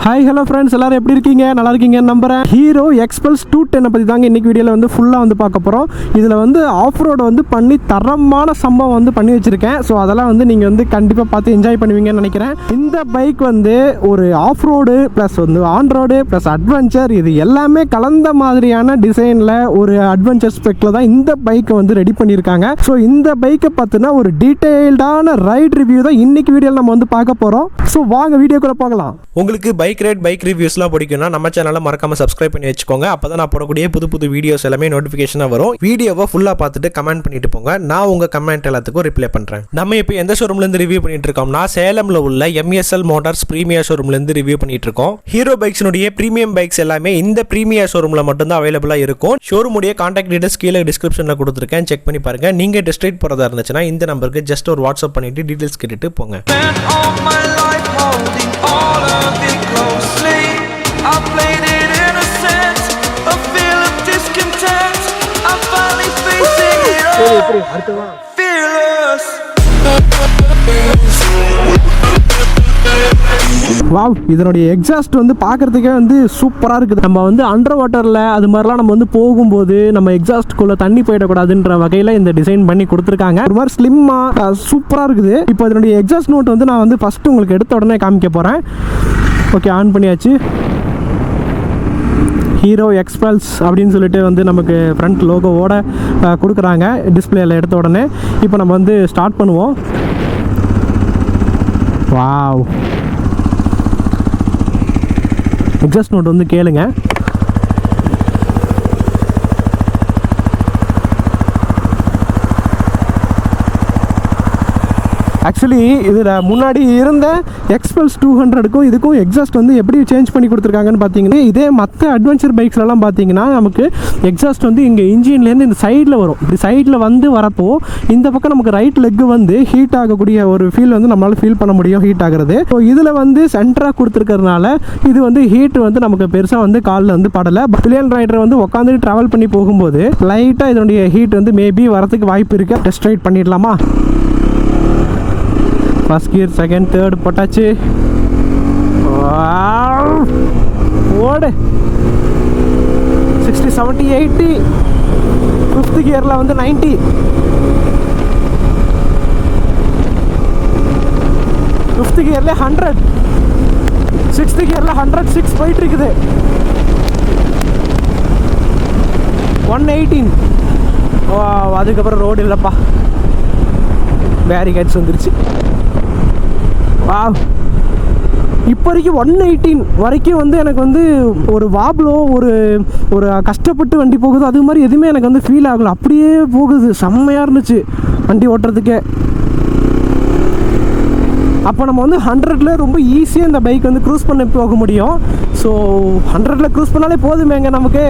Hi hello friends, எல்லாரும் எப்படி இருக்கீங்க? நல்லா இருக்கீங்கன்னு நம்புறேன். ஹீரோ எக்ஸ்பல்ஸ் 210 பற்றி தாங்க இன்றைக்கி வீடியோவில் வந்து ஃபுல்லாக வந்து பார்க்க போகிறோம். இதில் வந்து ஆஃப் ரோடு வந்து பண்ணி தரமான சம்பவம் வந்து பண்ணி வச்சுருக்கேன். ஸோ அதெல்லாம் வந்து நீங்கள் வந்து கண்டிப்பாக பார்த்து என்ஜாய் பண்ணுவீங்கன்னு நினைக்கிறேன். இந்த பைக் வந்து ஒரு ஆஃப் ரோடு ப்ளஸ் வந்து ஆன் ரோடு ப்ளஸ் அட்வென்ச்சர், இது எல்லாமே கலந்த மாதிரியான டிசைனில் ஒரு அட்வென்ச்சர் ஸ்பெக்கில் தான் இந்த பைக்கை வந்து ரெடி பண்ணியிருக்காங்க. ஸோ இந்த பைக்கை பார்த்தினா ஒரு டீட்டெயில்டான ரைட் ரிவ்யூ தான் இன்றைக்கி வீடியோவில் நம்ம வந்து பார்க்க போகிறோம். ஸோ வாங்க வீடியோக்குள்ளே போகலாம். உங்களுக்கு பைக் ரைட் பைக் ரிவ்யூஸ்லாம் பிடிக்கும்னா நம்ம சேனலை மறக்காம சப்ஸ்கிரைப் பண்ணி வச்சுக்கோங்க. அப்போ தான் நான் போடக்கூடிய புது வீடியோஸ் எல்லாமே நோட்டிஃபிகேஷனாக வரும். வீடியோவை ஃபுல்லாக பார்த்துட்டு கமெண்ட் பண்ணிட்டு போங்க. நான் உங்கள் கமெண்ட் எல்லாத்துக்கும் ரிப்ளை பண்ணுறேன். நம்ம இப்போ எந்த ஷோரூம்லேருந்து ரிவ்யூ பண்ணிட்டு இருக்கோம்னா சேலமில் உள்ள MSL மோட்டார்ஸ் பிரீமியர் ஷோரூம்லேருந்து ரிவ்யூ பண்ணிட்டு இருக்கோம். ஹீரோ பைக்ஸ்னுடைய பிரீமியம் பைக்ஸ் எல்லாமே இந்த பிரீமியர் ஷோரூமில் மட்டும்தான் அவைலபிளாக இருக்கும். ஷோரூமுடைய கான்டாக்ட் டீடைல்ஸ் கீழே டிஸ்கிரிப்ஷனில் கொடுத்துருக்கேன், செக் பண்ணி பாருங்க. நீங்கள் டெஸ்ட் ரைட் போகிறதா இருந்துச்சுன்னா இந்த நம்பருக்கு ஜஸ்ட் ஒரு வாட்ஸ்அப் பண்ணிட்டு டீடைல்ஸ் கேட்டுட்டு போங்க. I played it innocent, a feel of discontent. I'm finally facing it all. Fearless. Wow, இதனுடைய எக்ஸாஸ்ட் வந்து பார்க்குறதுக்கே வந்து சூப்பராக இருக்குது. நம்ம வந்து அண்டர் வாட்டரில் அது மாதிரிலாம் நம்ம வந்து போகும்போது நம்ம எக்ஸாஸ்ட்குள்ளே தண்ணி போயிடக்கூடாதுன்ற வகையில் இந்த டிசைன் பண்ணி கொடுத்துருக்காங்க. ஒரு மாதிரி ஸ்லிம்மாக சூப்பராக இருக்குது. இப்போ இதனுடைய எக்ஸாஸ்ட் நோட் வந்து நான் வந்து ஃபஸ்ட்டு உங்களுக்கு எடுத்த உடனே காமிக்க போகிறேன். ஓகே, ஆன் பண்ணியாச்சு. ஹீரோ எக்ஸ்பல்ஸ் அப்படின்னு சொல்லிட்டு வந்து நமக்கு ஃப்ரண்ட் லோகோவோட கொடுக்குறாங்க டிஸ்பிளேயில் எடுத்த உடனே. இப்போ நம்ம வந்து ஸ்டார்ட் பண்ணுவோம். வாவ், எக்ஸாஸ்ட் நோட் வந்து கேளுங்க. ஆக்சுவலி இதில் முன்னாடி இருந்த எக்ஸ்பல்ஸ் 200க்கும் இதுக்கும் எக்ஸாஸ்ட் வந்து எப்படி சேஞ்ச் பண்ணி கொடுத்துருக்காங்கன்னு பார்த்தீங்கன்னா, இதே மற்ற அட்வென்ச்சர் பைக்ஸ்லாம் பார்த்தீங்கன்னா நமக்கு எக்ஸாஸ்ட் வந்து இங்கே இன்ஜின்லேருந்து இந்த சைடில் வரும். இப்படி சைடில் வந்து வரப்போ இந்த பக்கம் நமக்கு ரைட் லெக்கு வந்து ஹீட் ஆகக்கூடிய ஒரு ஃபீல் வந்து நம்மளால் ஃபீல் பண்ண முடியும், ஹீட் ஆகிறது. ஸோ இதில் வந்து சென்டராக கொடுத்துருக்கறதுனால இது வந்து ஹீட் வந்து நமக்கு பெருசாக வந்து காலில் வந்து படலை. பில்லியன் ரைடர் வந்து உட்காந்துட்டு ட்ராவல் பண்ணி போகும்போது லைட்டாக இதனுடைய ஹீட் வந்து மேபி வரதுக்கு வாய்ப்பு இருக்குது. டெஸ்ட் ரைட் பண்ணிடலாமா? ஃபர்ஸ்ட் கியர், செகண்ட், தேர்ட் போட்டாச்சு. ஓடு 60, 70, 80. ஃபிஃப்த் கியரில் வந்து 90. ஃபிஃப்த் கியரில் 100. சிக்ஸ்த் கியரில் 106 போயிட்டு இருக்குது. 118. அதுக்கப்புறம் ரோடு இல்லைப்பா, பேரிகேட்ஸ் வந்துருச்சு. இப்போ வரைக்கும் 118 வரைக்கும் வந்து எனக்கு வந்து ஒரு வாப்லோ ஒரு கஷ்டப்பட்டு வண்டி போகுது அது மாதிரி எதுவுமே எனக்கு வந்து ஃபீல் ஆகலை. அப்படியே போகுது, செம்மையாக இருந்துச்சு வண்டி ஓட்டுறதுக்கே. அப்போ நம்ம வந்து 100ல் ரொம்ப ஈஸியாக இந்த பைக் வந்து க்ரூஸ் பண்ண போக முடியும். ஸோ 100ல் க்ரூஸ் பண்ணாலே போதுமேங்க. நமக்கு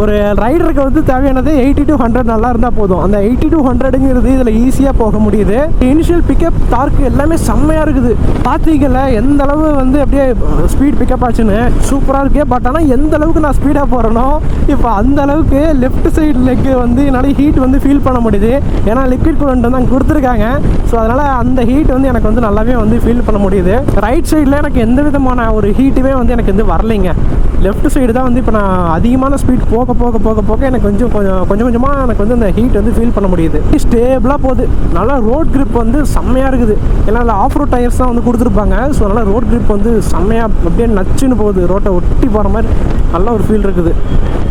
ஒரு ரைடருக்கு வந்து தேவையானது 80 to 100 நல்லா இருந்தால் போதும். அந்த 80 to 100ங்கிறது இதில் ஈஸியாக போக முடியுது. இனிஷியல் பிக்கப் டார்க் எல்லாமே செம்மையாக இருக்குது. பார்த்தீங்கல்ல எந்த அளவு வந்து அப்படியே ஸ்பீட் பிக்கப் ஆச்சுன்னு, சூப்பராக இருக்குது. பட் ஆனால் எந்த அளவுக்கு நான் ஸ்பீடாக போகிறேனோ இப்போ அந்த அளவுக்கு லெஃப்ட் சைடு லெக்கு வந்து என்னால் ஹீட் வந்து ஃபீல் பண்ண முடியுது. ஏன்னா லிக்விட் கூலண்ட் வந்து அங்கே கொடுத்துருக்காங்க. ஸோ அதனால் அந்த ஹீட் வந்து எனக்கு வந்து நல்லாவே வந்து ஃபீல் பண்ண முடியுது. ரைட் சைடில் எனக்கு எந்த விதமான ஒரு ஹீட்டுமே வந்து எனக்கு வந்து வரலைங்க. லெஃப்ட் சைடு தான் வந்து இப்போ நான் அதிகமான ஸ்பீட் போக எனக்கு கொஞ்சம் கொஞ்சமாக எனக்கு வந்து அந்த ஹீட் வந்து ஃபீல் பண்ண முடியுது. ஸ்டேபிளாக போகுது. நல்லா ரோட் கிரிப் வந்து செம்மையாக இருக்குது. ஏன்னா அதில் ஆஃப் ரோட் டயர்ஸ் தான் வந்து கொடுத்துருப்பாங்க. ஸோ அதனால் ரோட் கிரிப் வந்து செம்மையாக அப்படியே நச்சுன்னு போகுது. ரோட்டை ஒட்டி போகிற மாதிரி நல்ல ஒரு ஃபீல் இருக்குது.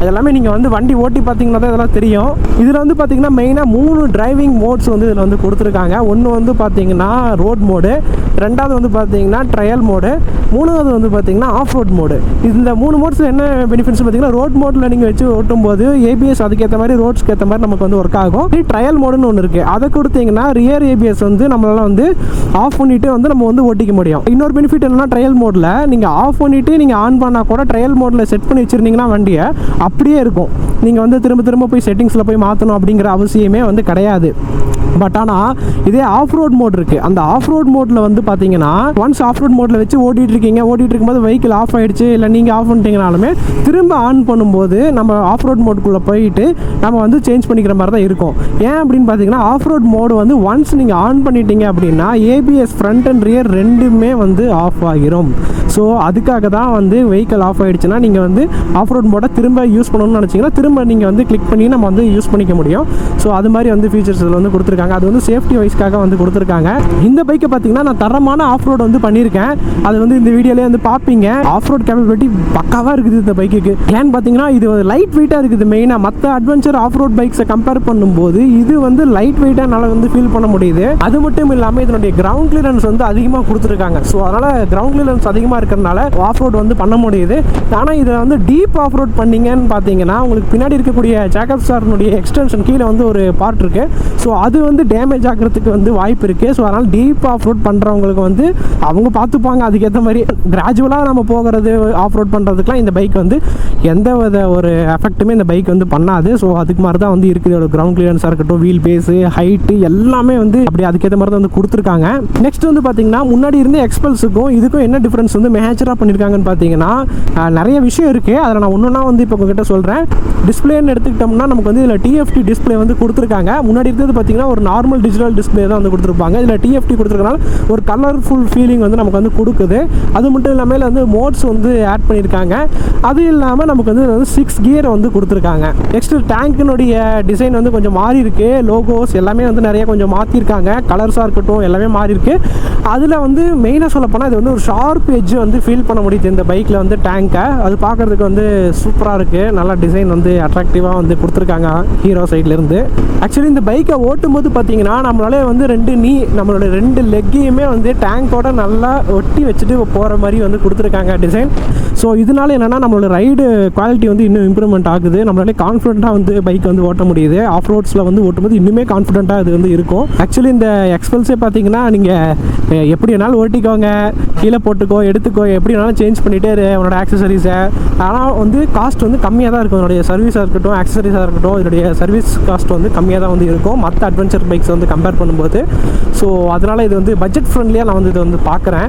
அதெல்லாமே நீங்கள் வந்து வண்டி ஓட்டி பார்த்தீங்கன்னா தான் இதெல்லாம் தெரியும். இதில் வந்து பார்த்தீங்கன்னா மெயினாக 3 டிரைவிங் மோட்ஸ் வந்து இதில் வந்து கொடுத்துருக்காங்க. ஒன்று வந்து பார்த்தீங்கன்னா ரோட் மோடு, ரெண்டாவது வந்து பார்த்தீங்கன்னா ட்ரையல் மோடு, மூணாவது வந்து பார்த்தீங்கன்னா ஆஃப் ரோட் மோடு. இந்த 3 மோட்ஸில் என்ன பெனிஃபிட்ஸ் பார்த்தீங்கன்னா, ரோட் மோடில் நீங்கள் வச்சு ஓட்டும் போது ABS அதுக்கேற்ற மாதிரி ரோட்ஸ்க்கு ஏற்ற மாதிரி நமக்கு வந்து ஒர்க் ஆகும். ட்ரையல் மோடுன்னு ஒன்று இருக்குது. அதை கொடுத்தீங்கன்னா ரியர் ABS வந்து நம்மளால் வந்து ஆஃப் பண்ணிவிட்டு வந்து நம்ம வந்து ஓட்டிக்க முடியும். இன்னொரு பெனிஃபிட் என்னன்னா, ட்ரையல் மோடில் நீங்கள் ஆஃப் பண்ணிவிட்டு நீங்கள் ஆன் பண்ணால் கூட ட்ரையல் மோடில் செட் பண்ணி வச்சுருந்தீங்கன்னா வண்டியை அப்படியே இருக்கும். நீங்கள் வந்து திரும்ப போய் செட்டிங்ஸில் போய் மாற்றணும் அப்படிங்கிற அவசியமே வந்து கிடையாது. பட் ஆனால் இதே ஆஃப் ரோட் மோட் இருக்குது. அந்த ஆஃப் ரோட் மோடில் வந்து பார்த்தீங்கன்னா ஒன்ஸ் ஆஃப் ரோட் மோடில் வச்சு ஓட்டிகிட்டு இருக்கும்போது வெஹிக்கிள் ஆஃப் ஆகிடுச்சு இல்லை நீங்கள் ஆஃப் பண்ணிட்டீங்கனாலுமே திரும்ப ஆன் பண்ணும்போது நம்ம ஆஃப் ரோட் மோடுக்குள்ளே போயிட்டு நம்ம வந்து சேஞ்ச் பண்ணிக்கிற மாதிரி தான் இருக்கும். ஏன் அப்படின்னு பார்த்தீங்கன்னா ஆஃப் ரோட் மோடு வந்து ஒன்ஸ் நீங்கள் ஆன் பண்ணிட்டீங்க அப்படின்னா ஏபிஎஸ் ஃப்ரண்ட் அண்ட் ரியர் ரெண்டுமே வந்து ஆஃப் ஆகிரும். ஸோ அதுக்காக தான் வந்து வெஹிக்கிள் ஆஃப் ஆகிடுச்சுன்னா நீங்கள் வந்து ஆஃப் ரோட் மோடை திரும்ப யூஸ் பண்ணணும்னு நினச்சிங்கன்னா திரும்ப நீங்கள் வந்து கிளிக் பண்ணி நம்ம வந்து யூஸ் பண்ணிக்க முடியும். ஸோ அது மாதிரி வந்து ஃபீச்சர்ஸ் இதில் வந்து கொடுத்துருக்காங்க. அது வந்து சேஃப்டி வைஸ்க்காக வந்து கொடுத்துருக்காங்க. இந்த பைக்கை பார்த்தீங்கன்னா நான் தரமான ஆஃப் ரோட் வந்து பண்ணியிருக்கேன். அது வந்து இந்த வீடியோலேயே வந்து பார்ப்பீங்க. ஆஃப் ரோட் கேப்பபிலிட்டி பக்காவாக இருக்குது இந்த பைக்குக்கு. ஏன்னு பார்த்தீங்கன்னா இது லைட் வெயிட்டாக இருக்குது. மெயினாக மற்ற அட்வென்ச்சர் ஆஃப் ரோட் பைக்ஸை கம்பேர் பண்ணும்போது இது வந்து லைட் வெயிட்டாக என்னால் வந்து ஃபீல் பண்ண முடியுது. அது மட்டும் இல்லாமல் இதனுடைய கிரவுண்ட் கிளியரன்ஸ் வந்து அதிகமாக கொடுத்துருக்காங்க. ஸோ அதனால் கிரவுண்ட் கிளியரன்ஸ் அதிகமாக இருக்கிறதுனால ஆஃப் ரோட் வந்து பண்ண முடியுது. ஆனால் இதில் வந்து டீப் ஆஃப் ரோட் பண்ணீங்கன்னு பார்த்தீங்கன்னா உங்களுக்கு பின்னாடி இருக்கக்கூடிய ஜாக்கப் சார்னுடைய எக்ஸ்டென்ஷன் கீழே வந்து ஒரு பார்ட் இருக்குது. ஸோ அது வந்து டேமேஜ் ஆகிறதுக்கு வந்து வாய்ப்பு இருக்குது. ஸோ அதனால் டீப் ஆஃப் ரோட் பண்ணுறவங்களுக்கு வந்து அவங்க பார்த்துப்பாங்க. அதுக்கேற்ற மாதிரி கிராஜுவலாக நம்ம போகிறது ஆஃப் ரோட் பண்ணுறதுக்குலாம் இந்த பைக் வந்து எந்த வித ஒரு எஃபெக்ட்டுமே இந்த பைக் வந்து பண்ணாது. ஸோ அதுக்கு மாதிரி தான் வந்து இருக்குது. இதோட கிரவுண்ட் கிளியரன்ஸாக இருக்கட்டும், வீல் பேஸு, ஹைட்டு எல்லாமே வந்து அப்படி அதுக்கேற்ற மாதிரி தான் வந்து கொடுத்துருக்காங்க. நெக்ஸ்ட் வந்து பார்த்தீங்கன்னா முன்னாடி இருந்த எக்ஸ்பல்ஸுக்கும் இதுக்கும் என்ன டிஃப்ரென்ஸ் வந்து மேஜராக பண்ணியிருக்காங்கன்னு பார்த்தீங்கன்னா நிறைய விஷயம் இருக்குது. அதில் நான் ஒன்றுனா வந்து இப்போ உங்ககிட்ட சொல்கிறேன். டிஸ்பிளேன்னு எடுத்துக்கிட்டோம்னா நமக்கு வந்து இதில் டிஎஃப்டி டிஸ்பிளே வந்து கொடுத்துருக்காங்க. முன்னாடி இருக்கிறது பார்த்தீங்கன்னா ஒரு நார்மல் டிஜிட்டல் டிஸ்பிளே தான் வந்து கொடுத்துருப்பாங்க. இதில் டிஎஃப்டி கொடுத்துருக்கனால ஒரு கலர்ஃபுல் ஃபீலிங் வந்து நமக்கு வந்து கொடுக்குது. அது மட்டும் இல்லாமல் வந்து மோட்ஸ் வந்து ஆட் பண்ணியிருக்காங்க. அது இல்லாமல் நமக்கு வந்து 6 கியர் வந்து கொடுத்துருக்காங்க. நெக்ஸ்ட் டேங்க்கினுடைய டிசைன் வந்து கொஞ்சம் மாறி இருக்கு. லோகோஸ் எல்லாமே வந்து நிறைய கொஞ்சம் மாற்றிருக்காங்க. கலர்ஸாக இருக்கட்டும் எல்லாமே மாறி இருக்கு. அதில் வந்து மெயினாக சொல்ல போனால் இது வந்து ஒரு ஷார்ப் எட்ஜ் வந்து ஃபீல் பண்ண முடியுது இந்த பைக்கில் வந்து டேங்கை. அது பார்க்குறதுக்கு வந்து சூப்பராக இருக்குது. நல்லா டிசைன் வந்து அட்ராக்டிவாக வந்து கொடுத்துருக்காங்க ஹீரோ சைட்லேருந்து. ஆக்சுவலி இந்த பைக்கை ஓட்டும் போது பார்த்தீங்கன்னா நம்மளால வந்து நம்மளோட 2 லெக்கையுமே வந்து டேங்கோட நல்லா ஒட்டி வச்சுட்டு போகிற மாதிரி வந்து கொடுத்துருக்காங்க டிசைன். ஸோ இதனால என்னென்னா நம்மளோட ரைடு குவாலிட்டி வந்து இன்னும் இம்ப்ரூவ்மெண்ட் ஆகுது. நம்மளால கான்ஃபிடென்ட்டாக வந்து பைக் வந்து ஓட்ட முடியுது. ஆஃப் ரோட்ஸில் வந்து ஓட்டும்போது இன்னுமே கான்ஃபிடென்ட்டாக இது வந்து இருக்கும். ஆக்சுவலி இந்த எக்ஸ்பல்ஸே பார்த்தீங்கன்னா நீங்கள் எப்படி வேணாலும் ஓட்டிக்கோங்க, கீழே போட்டுக்கோ, எடுத்துக்கோ, எப்படி வேணாலும் சேஞ்ச் பண்ணிகிட்டே உன்னோட ஆக்சசரிஸை. ஆனால் வந்து காஸ்ட் வந்து கம்மியாக தான் இருக்கும். இதனுடைய சர்வீஸாக இருக்கட்டும், ஆக்சசரிஸாக இருக்கட்டும், இதனுடைய சர்வீஸ் காஸ்ட் வந்து கம்மியாக தான் வந்து இருக்கும் மற்ற அட்வென்ச்சர் பைக்ஸ் வந்து கம்பேர் பண்ணும்போது. ஸோ அதனால் இது வந்து பட்ஜெட் ஃப்ரெண்ட்லியாக நான் வந்து இதை வந்து பார்க்குறேன்.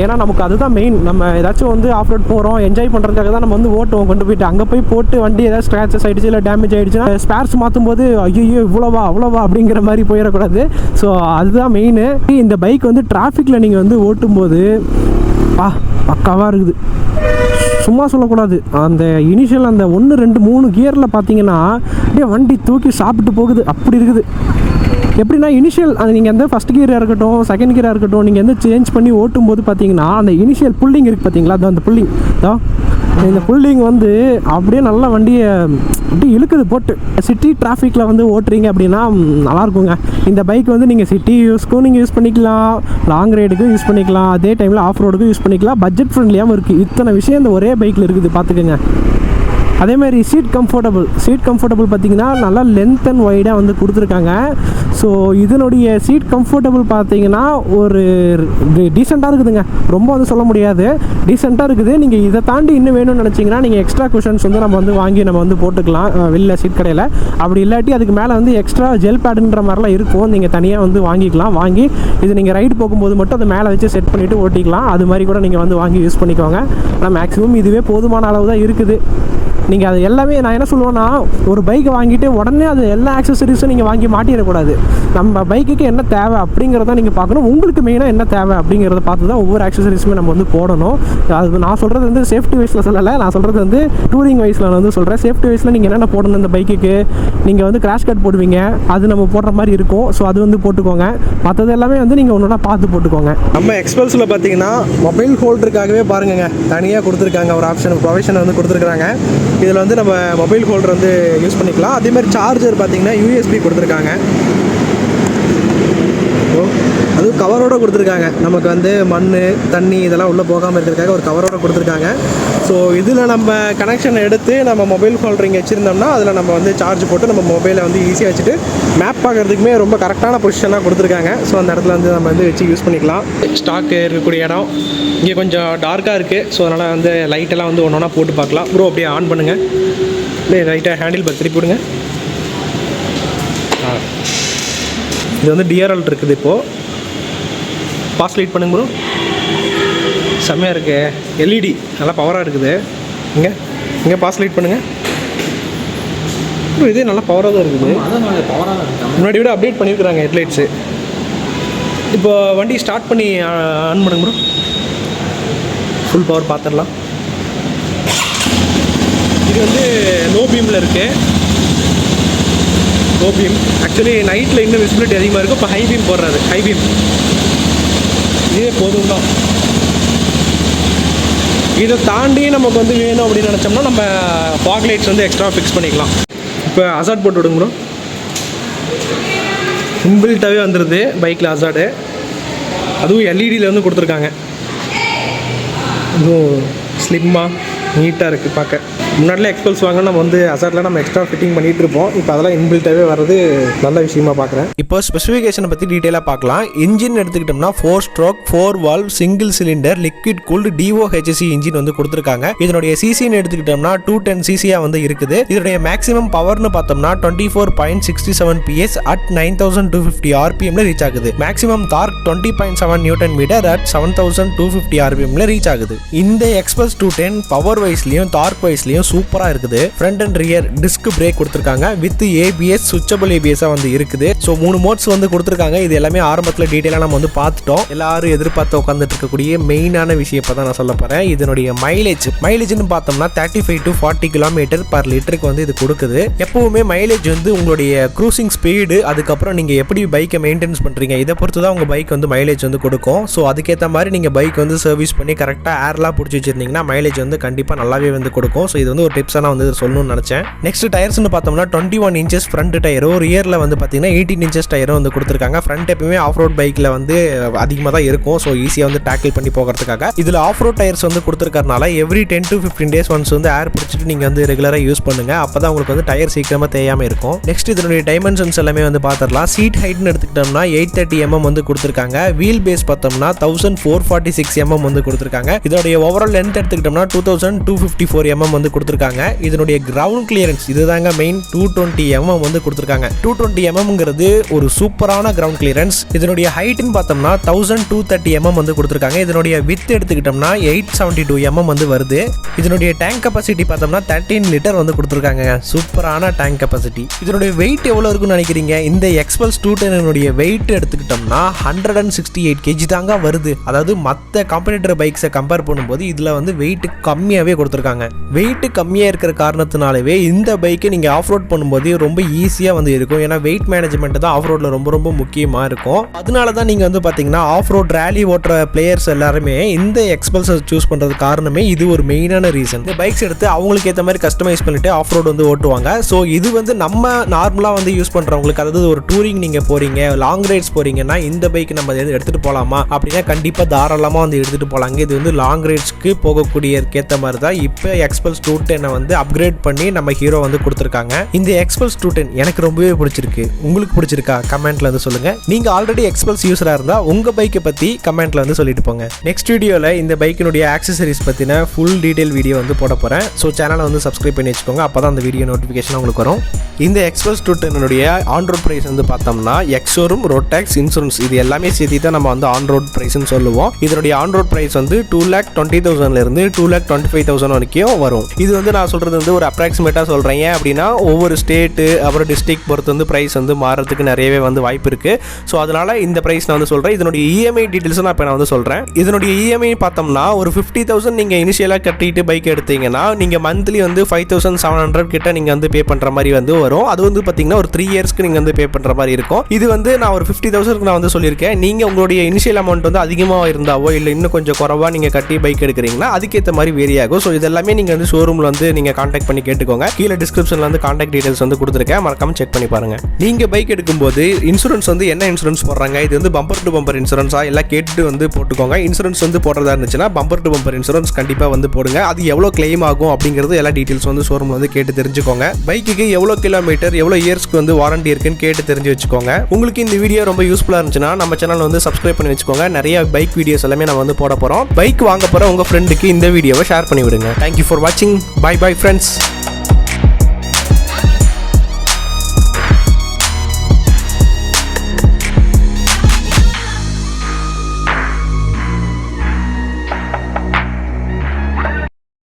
ஏன்னா நமக்கு அதுதான் மெயின். நம்ம ஏதாச்சும் வந்து ஆஃப் ரோட் போகிறோம், என்ஜாய் பண்ணுறதுக்காக தான் நம்ம வந்து ஓட்டுவோம். கொண்டு போயிட்டு அங்கே போய் போட்டு வண்டி ஏதாவது ஸ்க்ராச்சஸ் ஆகிடுச்சு இல்லை டேமேஜ் ஆகிடுச்சுன்னா ஸ்பேர்ஸ் மாற்றும் போது ஐயோ இவ்வளோவா அப்படிங்கிற மாதிரி போயிடக்கூடாது. ஸோ அதுதான் மெயின். இந்த பைக் வந்து டிராஃபிக்கில் நீங்கள் வந்து ஓட்டும்போது பக்காவாக இருக்குது. சும்மா சொல்லக்கூடாது. அந்த இனிஷியல் அந்த 1, 2, 3 கியரில் பார்த்தீங்கன்னா அப்படியே வண்டி தூக்கி சாப்பிட்டு போகுது. அப்படி இருக்குது. எப்படின்னா இனிஷியல் அது நீங்கள் வந்து ஃபஸ்ட் கியராக இருக்கட்டும், செகண்ட் கியராக இருக்கட்டும், நீங்கள் வந்து சேஞ்ச் பண்ணி ஓட்டும்போது பார்த்தீங்கன்னா அந்த இனிஷியல் புல்லிங் இருக்குது பார்த்தீங்களா, அந்த புல்லிங் தான் இந்த புல்லிங் வந்து அப்படியே நல்லா வண்டியை அப்படியே இழுக்குது போட்டு. சிட்டி டிராஃபிக்கில் வந்து ஓட்டுறீங்க அப்படின்னா நல்லாயிருக்குங்க. இந்த பைக் வந்து நீங்கள் சிட்டி யூஸ்க்கும் நீங்கள் யூஸ் பண்ணிக்கலாம், லாங் ரைடுக்கும் யூஸ் பண்ணிக்கலாம், அதே டைமில் ஆஃப் ரோடுக்கும் யூஸ் பண்ணிக்கலாம். பட்ஜெட் ஃப்ரெண்ட்லியாகவும் இருக்குது. இத்தனை விஷயம் இந்த ஒரே பைக்கில் இருக்குது பார்த்துக்கோங்க. அதேமாதிரி சீட் கம்ஃபர்டபுள் பார்த்திங்கன்னா நல்லா லென்த் அண்ட் வைடாக வந்து கொடுத்துருக்காங்க. ஸோ இதனுடைய சீட் கம்ஃபர்டபுள் பார்த்திங்கன்னா ஒரு டீசெண்டாக இருக்குதுங்க. ரொம்ப வந்து சொல்ல முடியாது, டீசெண்டாக இருக்குது. நீங்கள் இதை தாண்டி இன்னும் வேணும்னு நினச்சிங்கன்னா நீங்கள் எக்ஸ்ட்ரா குஷன்ஸ் வந்து நம்ம வந்து போட்டுக்கலாம் வெளில சீட் கடையில். அப்படி இல்லாட்டி அதுக்கு மேலே வந்து எக்ஸ்ட்ரா ஜெல் பேடுன்ற மாதிரிலாம் இருக்கும். நீங்கள் தனியாக வந்து வாங்கி இது நீங்கள் ரைடு போகும்போது மட்டும் அதை மேலே வச்சு செட் பண்ணிவிட்டு ஓட்டிக்கலாம். அது மாதிரி கூட நீங்கள் வந்து வாங்கி யூஸ் பண்ணிக்கோங்க. ஆனால் மேக்ஸிமம் இதுவே போதுமான அளவு தான் இருக்குது. நீங்கள் அது எல்லாமே நான் என்ன சொல்லுவேன்னா, ஒரு பைக்கை வாங்கிட்டு உடனே அது எல்லா ஆக்சசரிஸும் நீங்கள் வாங்கி மாட்டிடக்கூடாது. நம்ம பைக்குக்கு என்ன தேவை அப்படிங்கிறத நீங்கள் பார்க்கணும். உங்களுக்கு மெயினாக என்ன தேவை அப்படிங்கிறத பார்த்து தான் ஒவ்வொரு ஆக்சசரிஸுமே நம்ம வந்து போடணும். அது நான் சொல்கிறது வந்து சேஃப்டி வைஸில் சொல்லலை, நான் சொல்கிறது வந்து டூரிங் வைஸில் நான் வந்து சொல்கிறேன். சேஃப்டி வைஸில் நீங்கள் என்னென்ன போடணும் இந்த பைக்குக்கு, நீங்கள் வந்து கிராஷ் கட் போடுவீங்க, அது நம்ம போடுற மாதிரி இருக்கும். ஸோ அது வந்து போட்டுக்கோங்க. மற்றது எல்லாமே வந்து நீங்கள் ஒன்று பார்த்து போட்டுக்கோங்க. நம்ம எக்ஸ்பல்ஸில் பார்த்தீங்கன்னா மொபைல் ஹோல்டருக்காகவே பாருங்க தனியாக கொடுத்துருக்காங்க ஒரு ப்ரொவிஷன் வந்து கொடுத்துருக்காங்க. இதில் வந்து நம்ம மொபைல் ஹோல்டர் வந்து யூஸ் பண்ணிக்கலாம். அதேமாதிரி சார்ஜர் பார்த்தீங்கன்னா யூஎஸ்பி கொடுத்துருக்காங்க. அதுவும் கவரோடு கொடுத்துருக்காங்க. நமக்கு வந்து மண் தண்ணி இதெல்லாம் உள்ளே போகாமல் இருக்கிறதுக்காக ஒரு கவரோடு கொடுத்துருக்காங்க. ஸோ இதில் நம்ம கனெக்ஷன் எடுத்து நம்ம மொபைல் ஹோல்டர் இங்கே வச்சுருந்தோம்னா அதில் நம்ம வந்து சார்ஜ் போட்டு நம்ம மொபைலை வந்து ஈஸியாக வச்சுட்டு மேப் பார்க்குறதுக்குமே ரொம்ப கரெக்டான பொசிஷனாக கொடுத்துருக்காங்க. ஸோ அந்த இடத்துல வந்து நம்ம வந்து வச்சு யூஸ் பண்ணிக்கலாம். ஸ்டாக்கு இருக்கக்கூடிய இடம் இங்கே கொஞ்சம் டார்க்காக இருக்குது. ஸோ அதனால் வந்து லைட்டெல்லாம் வந்து ஒன்று ஒன்றா போட்டு பார்க்கலாம். ப்ரோ அப்படியே ஆன் பண்ணுங்கள். அப்படியே லைட்டாக ஹேண்டில் பர் திருப்பி விடுங்க. இது வந்து டிஆர்எல் இருக்குது. இப்போது பாஸ் லைட் பண்ணுங்க ப்ரோ. செம்மையாக இருக்கு. எல்இடி நல்லா பவராக இருக்குது. இங்கே பாஸ் லைட் பண்ணுங்கள். இதே நல்லா பவராக தான் இருக்குது. முன்னாடி விட அப்டேட் பண்ணியிருக்கிறாங்க ஹெட்லைட்ஸு. இப்போ வண்டி ஸ்டார்ட் பண்ணி ஆன் பண்ணுங்க ப்ரோ. ஃபுல் பவர் பார்த்துடலாம். இது வந்து லோ பீமில் இருக்குது. லோ பீம் ஆக்சுவலி நைட்டில் இன்னும் விசிபிலிட்டி அதிகமாக இருக்கும். இப்போ ஹை பீம் போடுறாரு. ஹை பீம் இதே போதும் தான். இதை தாண்டி நமக்கு வந்து வேணும் அப்படின்னு நினச்சோம்னா நம்ம ஃபாக் லைட்ஸ் வந்து எக்ஸ்ட்ரா ஃபிக்ஸ் பண்ணிக்கலாம். இப்போ அசாட் போட்டு விடுங்க ப்ரோ. இன்பில்ட்டாகவே வந்துடுது பைக்கில் அசாடு. அதுவும் எல்இடியில் வந்து கொடுத்துருக்காங்க. இதுவும் ஸ்லிம்மாக நீட்டாக இருக்குது பார்க்க. முன்னாடியில் எக்ஸ்பல்ஸ் வாங்க நம்ம வந்து அசாட்டில் நம்ம எக்ஸ்ட்ரா ஃபிட்டிங் பண்ணிகிட்டு இருப்போம். இப்போ அதெல்லாம் இன்பில்ட்டாகவே வர்றது நல்ல விஷயமா பார்க்குறேன். இப்போ ஸ்பெசிஃபிகேஷனை பற்றி டீட்டெயிலாக பார்க்கலாம். இன்ஜின் எடுத்துக்கிட்டோம்னா 4 stroke 4 valve single cylinder liquid cooled DOHC engine வந்து கொடுத்துருக்காங்க. இதனுடைய சிசின்னு எடுத்துக்கிட்டோம்னா 210 சிசியாக வந்து இருக்குது. இதனுடைய மேக்ஸிமம் பவர்னு பார்த்தோம்னா 24.67 PS at 9250 RPMல ரீச் ஆகுது. Maximum torque 20.7 newton metre at 7250 RPMல ரீச் ஆகுது. இந்த எக்ஸ்பல்ஸ் 210 பவர் வைஸ்லையும் டார்க் வைஸ்லையும் சூப்பராக இருக்குது. Front and rear disc brake கொடுத்துருக்காங்க. வித் ABS சுவிட்சபிள் ABS-ஆக வந்து இருக்குது. ஸோ 3 மோட்ஸ் வந்து கொடுத்துருக்காங்க. இது எல்லாமே ஆரம்பத்தில் டீட்டெயிலாக நம்ம வந்து பார்த்துட்டோம். எல்லாரும் எதிர்பார்த்து உட்காந்துட்டு இருக்கக்கூடிய மெயினான விஷயத்தை தான் நான் சொல்ல போகிறேன். இதனுடைய மைலேஜ்னு பார்த்தோம்னா 35 to 40 கிலோமீட்டர் பர் லிட்டருக்கு வந்து இது கொடுக்குது. எப்பவுமே மைலேஜ் வந்து உங்களுடைய க்ரூசிங் ஸ்பீடு, அதுக்கப்புறம் நீங்கள் எப்படி பைக்கை மெயின்டெனன்ஸ் பண்ணுறீங்க, இதை பொறுத்து தான் உங்கள் பைக் வந்து மைலேஜ் வந்து கொடுக்கும். ஸோ அதுக்கேற்ற மாதிரி நீங்கள் பைக் வந்து சர்வீஸ் பண்ணி கரெக்டாக ஏர்லாம் பிடிச்சி வச்சிருந்தீங்கன்னா மைலேஜ் வந்து கண்டிப்பாக நல்லாவே வந்து கொடுக்கும். ஸோ இது வந்து ஒரு டிப்ஸாக நான் வந்து சொல்லணும்னு நினச்சேன். நெக்ஸ்ட் டயர்ஸ்னு பார்த்தோம்னா 21 இன்ச்சஸ் ஃப்ரண்ட் டயரும், ரியரில் வந்து பார்த்தீங்கன்னா 18 இன்ச்சஸ் டயரும் வந்து கொடுத்துருக்காங்க. ஃப்ரண்ட் எப்பவுமே ஆஃப் ரோட் பைக்கில் வந்து அதிகமாக தான் இருக்கும். ஸோ ஈஸியாக வந்து டேக்கிள் பண்ணி போகிறதுக்காக இதில் ஆஃப் ரோட் டயர்ஸ் வந்து கொடுத்துருக்கறனால எவ்ரி 10 to 15 days ஒன்ஸ் வந்து ஏர் பிடிச்சிட்டு நீங்கள் வந்து ரெகுலராக யூஸ் பண்ணுங்க. அப்போ தான் உங்களுக்கு வந்து டயர் சீக்கிரமாக தேயாமல் இருக்கும். நெக்ஸ்ட் இதனுடைய டைமென்ஷன்ஸ் எல்லாமே வந்து பார்த்துடலாம். சீட் ஹைட்னு எடுத்துக்கிட்டோம்னா 830 mm வந்து கொடுத்துருக்காங்க. வீல் பேஸ் பார்த்தோம்னா 1446 mm வந்து கொடுத்துருக்காங்க. இதனுடைய ஓவரால் லென்த் எடுத்துக்கிட்டோம்னா 2254 mm வந்து கொடுத்துருக்காங்க. இதனுடைய கிரவுண்ட் கிளியரன்ஸ் இதுதாங்க மெயின். 220 mm வந்து கொடுத்துருக்காங்க. 220 mmங்கிறது ஒரு சூப்பரான கிரவுண்ட் கிளியரன்ஸ். இதனுடைய ஹைட்னு பார்த்தோம்னா 1230 mm வந்து கொடுத்துருக்காங்க. இதனுடைய வித் எடுத்துக்கிட்டோம்னா 872 mm வந்து வருது. இதனுடைய டேங்க் கெப்பாசிட்டி பார்த்தோம்னா 13 லிட்டர் வந்து கொடுத்துருக்காங்க. சூப்பரான டேங்க் கெப்பாசிட்டி. இதனுடைய வெயிட் எவ்வளோ இருக்குன்னு நினைக்கிறீங்க? இந்த எக்ஸ்பல்ஸ் 210 வெயிட் எடுத்துக்கிட்டோம்னா 168 kg தாங்க வருது. அதாவது மற்ற காம்படிட்டர் பைக்ஸை கம்பேர் பண்ணும்போது இதில் வந்து வெயிட் கம்மியாகவே கொடுத்துருக்காங்க. வெயிட் கம்மியாக இருக்கிற காரணத்தினாலவே இந்த பைக்கை நீங்கள் ஆஃப் ரோட் பண்ணும்போது ரொம்ப ஈஸியாக வந்து இருக்கும். ஏன்னா வெயிட் மேனேஜ்மெண்ட் தான் ஆஃப் ரோட்டில் ரொம்ப ரொம்ப முக்கியமாக இருக்கும். அதனால தான் நீங்கள் வந்து பார்த்தீங்கன்னா ஆஃப் ரோட் ரேலி ஓட்டுற பிளேயர்ஸ் எல்லாருமே இந்த எக்ஸ்பல்ஸை சூஸ் பண்ணுறது காரணமே இது ஒரு மெயினான ரீசன். இந்த பைக்ஸ் எடுத்து அவங்களுக்கு ஏற்ற மாதிரி கஸ்டமைஸ் பண்ணிட்டு ஆஃப் ரோட் வந்து ஓட்டுவாங்க. ஸோ இது வந்து நம்ம நார்மலாக வந்து யூஸ் பண்ணுறவங்களுக்கு, அதாவது ஒரு டூரிங் நீங்கள் போகிறீங்க, லாங் ரைட்ஸ் போகிறீங்கன்னா இந்த பைக் நம்ம எடுத்துகிட்டு போகலாமா அப்படின்னா கண்டிப்பாக தாராளமாக வந்து எடுத்துகிட்டு போகலாங்க. இது வந்து லாங் ரைட்ஸ்க்கு போகக்கூடிய ஏற்ற மாதிரி தான் இப்போ எக்ஸ்பல்ஸ் 210 வந்து அப்கிரேட் பண்ணி நம்ம ஹீரோ வந்து கொடுத்துருக்காங்க. இந்த எக்ஸ்பல்ஸ் 210 எனக்கு ரொம்பவே பிடிச்சிருக்கு. உங்களுக்கு பிடிச்சிருக்கா? கமெண்ட்ல வந்து சொல்லுங்க. நீங்க ஆல்ரெடி எக்ஸ்பல்ஸ் யூஸரா இருந்தா உங்க பைக்கை பத்தி கமெண்ட்ல வந்து சொல்லிட்டு போங்க. நெக்ஸ்ட் வீடியோல இந்த பைக்கினுடைய ஆக்சசரிஸ் பத்தின ஃபுல் டீடைல் வீடியோ வந்து போட போறேன். ஸோ சேனலை வந்து சப்ஸ்கிரைப் பண்ணி வச்சுக்கோங்க. அப்பதான் அந்த வீடியோ நோட்டிஃபிகேஷன் உங்களுக்கு வரும். இந்த எக்ஸ்பல்ஸ் 210 ஆன் ரோட் பிரைஸ் வந்து பார்த்தோம்னா எக்ஸோரூம், ரோட் டாக்ஸ், இன்சூரன்ஸ் இது எல்லாமே சேர்த்து தான் நம்ம வந்து ஆன் ரோட் பிரைஸ்னு சொல்லுவோம். இதனுடைய ஆன் ரோட் பிரைஸ் வந்து 2,20,000 இருந்து 2,25,000 வரைக்கும் வரும். இது வந்து நான் சொல்றது வந்து ஒரு அப்ராக்சிமேட்டாக சொல்கிறேன். ஏன் அப்படின்னா ஒவ்வொரு ஸ்டேட்டு அப்புறம் டிஸ்ட்ரிக்ட் பொறுத்து வந்து ப்ரைஸ் வந்து மாறதுக்கு நிறையவே வந்து வாய்ப்பு இருக்குது. ஸோ அதனால் இந்த ப்ரைஸ் நான் வந்து சொல்கிறேன். இதனுடைய இஎம்ஐ டீட்டெயில்ஸும் நான் இப்போ நான் வந்து சொல்கிறேன். இதனுடைய இஎம்ஐ பார்த்தோம்னா ஒரு 50,000 நீங்கள் இனிஷியலாக கட்டிட்டு பைக் எடுத்தீங்கன்னா நீங்கள் மந்த்லி வந்து 5,700 கிட்ட நீங்கள் வந்து பே பண்ணுற மாதிரி வந்து வரும். அது வந்து பார்த்தீங்கன்னா ஒரு 3 இயர்ஸ்க்கு நீங்கள் வந்து பே பண்ணுற மாதிரி இருக்கும். இது வந்து நான் ஒரு 50,000 நான் வந்து சொல்லியிருக்கேன். நீங்கள் உங்களுடைய இனிஷியல் அமௌண்ட் வந்து அதிகமாக இருந்தாவோ இல்லை இன்னும் கொஞ்சம் குறைவாக நீங்கள் கட்டி பைக் எடுக்கிறீங்கன்னா அதுக்கேற்ற மாதிரி வேரி ஆகும். ஸோ இதெல்லாமே நீங்கள் வந்து ஷோரூமில் வந்து நீங்கள் காண்டாக்ட் பண்ணி கேட்டுக்கோங்க. கீழே டிஸ்கிரிப்ஷனில் வந்து காண்டாக்ட் டீடைல்ஸ் வந்து கொடுத்துருக்கேன். மறக்காம செக் பண்ணி பாருங்க. நீங்கள் பைக் எடுக்கும்போது இன்சூரன்ஸ் வந்து என்ன இன்சூரன்ஸ் போடுறாங்க, இது வந்து பம்பர் டு பம்பர் இன்சூரன்ஸா எல்லாம் கேட்டுட்டு வந்து போட்டுக்கோங்க. இன்சூரன்ஸ் வந்து போடுறதா இருந்துச்சுன்னா பம்பர் டு பம்பர் இன்சூரன்ஸ் கண்டிப்பாக வந்து போடுங்க. அது எவ்வளோ கிளைம் ஆகும் அப்படிங்கிறது எல்லா டீட்டெயில்ஸ் வந்து ஷோரூமில் வந்து கேட்டு தெரிஞ்சுக்கோங்க. பைக்குக்கு எவ்வளோ கிலோமீட்டர் எவ்வளோ இயர்ஸ்க்கு வந்து வாரண்டி இருக்குன்னு கேட்டு தெரிஞ்சு வச்சுக்கோங்க. உங்களுக்கு இந்த வீடியோ ரொம்ப யூஸ்ஃபுல்லாக இருந்துச்சுன்னா நம்ம சேனல் வந்து சப்ஸ்கிரைப் பண்ணி வச்சுக்கோங்க. நிறைய பைக் வீடியோஸ் எல்லாமே நம்ம வந்து போட போகிறோம். பைக் வாங்க போகிற உங்கள் ஃப்ரெண்டுக்கு இந்த வீடியோவை ஷேர் பண்ணி விடுங்க. தேங்க்யூ ஃபார் வாட்சிங். Bye bye friends.